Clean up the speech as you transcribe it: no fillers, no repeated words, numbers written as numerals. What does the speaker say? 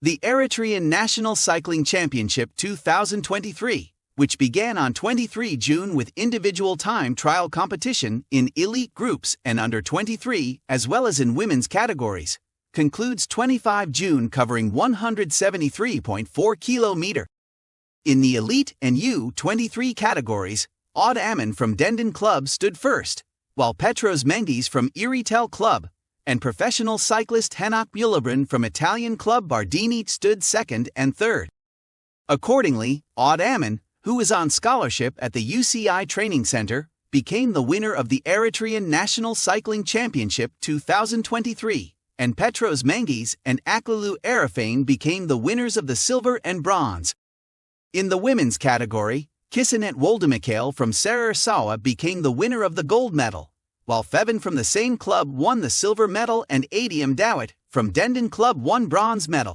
The Eritrean National Cycling Championship 2023, which began on 23 June with individual time trial competition in elite groups and under 23 as well as in women's categories, concludes 25 June covering 173.4 kilometers. In the elite and U23 categories, Awet Aman from Denden Club stood first, while Petros Mengis from Eri-Tel Club and professional cyclist Brahn from Italian Club Bardini stood second and third. Accordingly, Awet Aman, who is on scholarship at the UCI Training Center, became the winner of the Eritrean National Cycling Championship 2023, and Petros Mengis and Eri-Tel became the winners of the silver and bronze. In the women's category, ቅሳነት ወልደሚካኤል from Sawa became the winner of the gold medal, while Fevin from the same club won the silver medal and ኣድያም from Denden Club won bronze medal.